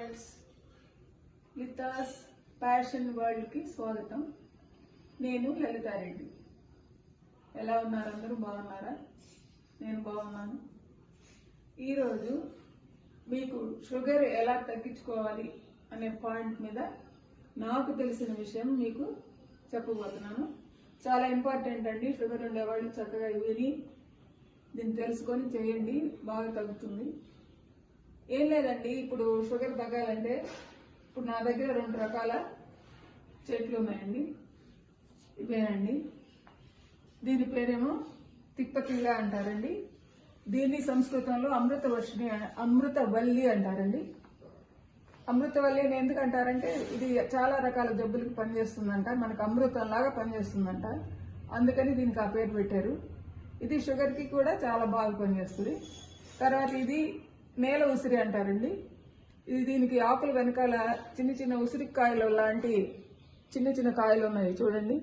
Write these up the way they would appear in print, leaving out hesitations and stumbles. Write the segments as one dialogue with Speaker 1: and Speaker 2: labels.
Speaker 1: Friends, లితాస్ passion వరల్డ్కి స్వాగతం. నేను లలితారెడ్డి. ఎలా ఉన్నారు? అందరూ బాగున్నారా? నేను బాగున్నాను. ఈరోజు మీకు షుగర్ ఎలా తగ్గించుకోవాలి అనే పాయింట్ మీద నాకు తెలిసిన విషయం మీకు చెప్పబోతున్నాను. చాలా ఇంపార్టెంట్ అండి. షుగర్ ఉండేవాళ్ళు చక్కగా విని దీన్ని తెలుసుకొని చేయండి, బాగా తగ్గుతుంది. ఏం లేదండి, ఇప్పుడు షుగర్ తగ్గాలంటే ఇప్పుడు నా దగ్గర 2 రకాల చెట్లు ఉన్నాయండి. ఇవేనండి. దీని పేరేమో తిప్పతిల్ల అంటారండి. దీన్ని సంస్కృతంలో అమృతవల్లి అంటారండి. అమృతవల్లి అని ఎందుకు అంటారంటే ఇది చాలా రకాల జబ్బులకు పనిచేస్తుందంట, మనకు అమృతం లాగా పనిచేస్తుందంట, అందుకని దీనికి ఆ పేరు పెట్టారు. ఇది షుగర్కి కూడా చాలా బాగా పనిచేస్తుంది. తర్వాత ఇది నేల ఉసిరి అంటారండి. ఇది దీనికి ఆకులు వెనకాల చిన్న చిన్న ఉసిరికాయలు లాంటి చిన్న చిన్న కాయలు ఉన్నాయి చూడండి,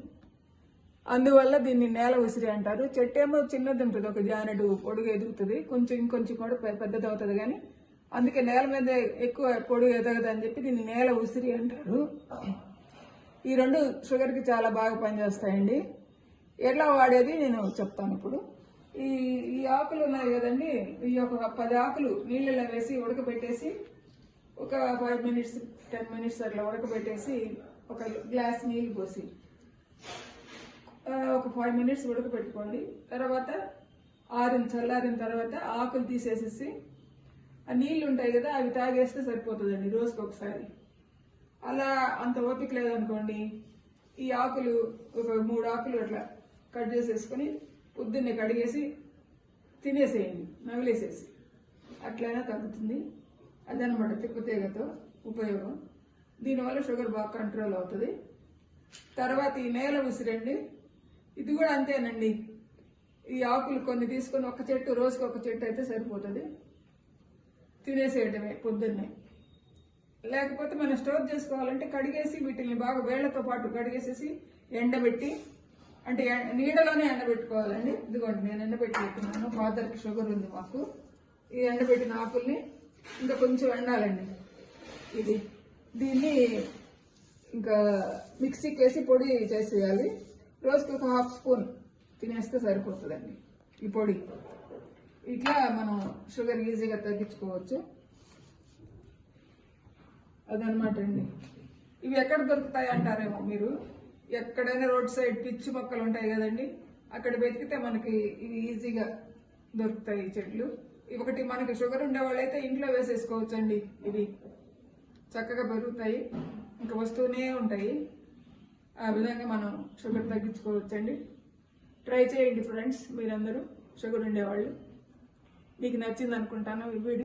Speaker 1: అందువల్ల దీన్ని నేల ఉసిరి అంటారు. చెట్టు ఏమో చిన్నది ఉంటుంది, ఒక జానెడు పొడుగు ఎదుగుతుంది, కొంచెం ఇంకొంచెం కూడా పెద్దది అవుతుంది, కానీ అందుకే నేల మీద ఎక్కువ పొడుగు ఎదగదని చెప్పి దీన్ని నేల ఉసిరి అంటారు. ఈ 2 షుగర్కి చాలా బాగా పనిచేస్తాయండి. ఎలా వాడేది నేను చెప్తాను ఇప్పుడు. ఈ ఆకులు ఉన్నాయి కదండి, ఈ ఒక 10 ఆకులు నీళ్ళలో వేసి ఉడకబెట్టేసి ఒక 5 మినిట్స్ 10 మినిట్స్ అట్లా ఉడకబెట్టేసి ఒక గ్లాస్ నీళ్ళు పోసి ఒక 5 మినిట్స్ ఉడకబెట్టుకోండి. తర్వాత చల్లారిన తర్వాత ఆకులు తీసేసేసి ఆ నీళ్ళు ఉంటాయి కదా అవి తాగేస్తే సరిపోతుందండి రోజుకి ఒకసారి. అలా అంత ఓపిక లేదనుకోండి, ఈ ఆకులు ఒక 3 ఆకులు అట్లా కట్ చేసేసుకొని పొద్దున్నే కడిగేసి తినేసేయండి, నవిలేసేసి, అట్లయినా తగ్గుతుంది. అదనమాట తిప్పతీగతో ఉపయోగం. దీనివల్ల షుగర్ బాగా కంట్రోల్ అవుతుంది. తర్వాత ఈ నేల ఉసిరండి, ఇది కూడా అంతేనండి. ఈ ఆకులు కొన్ని తీసుకొని ఒక చెట్టు, రోజుకి ఒక చెట్టు అయితే సరిపోతుంది, తినేసేయటమే పొద్దున్నే. లేకపోతే మనం స్టోర్ చేసుకోవాలంటే కడిగేసి వీటిని బాగా వేళ్లతో పాటు కడిగేసేసి ఎండబెట్టి, అంటే నీడలోనే ఎండబెట్టుకోవాలండి. ఇదిగోండి నేను ఎండబెట్టి పెట్టుకున్నాను, ఫాదర్కి షుగర్ ఉంది మాకు. ఈ ఎండబెట్టిన ఆకుల్ని ఇంకా కొంచెం ఎండాలండి. దీన్ని ఇంకా మిక్సీకి వేసి పొడి చేసేయాలి. రోజుకి ఒక 1/2 స్పూన్ తినేస్తే సరిపోతుందండి ఈ పొడి. ఇట్లా మనం షుగర్ ఈజీగా తగ్గించుకోవచ్చు. అదనమాట అండి. ఇవి ఎక్కడ దొరుకుతాయి అంటారేమో మీరు. ఎక్కడైనా రోడ్ సైడ్ పిచ్చి మొక్కలు ఉంటాయి కదండి, అక్కడ వెతికితే మనకి ఇవి ఈజీగా దొరుకుతాయి ఈ చెట్లు. ఒకటి మనకి షుగర్ ఉండేవాళ్ళు అయితే ఇంట్లో వేసేసుకోవచ్చండి. ఇవి చక్కగా పెరుగుతాయి, ఇంకా వస్తూనే ఉంటాయి. ఆ విధంగా మనం షుగర్ తగ్గించుకోవచ్చండి. ట్రై చేయండి ఫ్రెండ్స్, మీరందరూ షుగర్ ఉండేవాళ్ళు. మీకు నచ్చింది అనుకుంటాను ఈ వీడియో.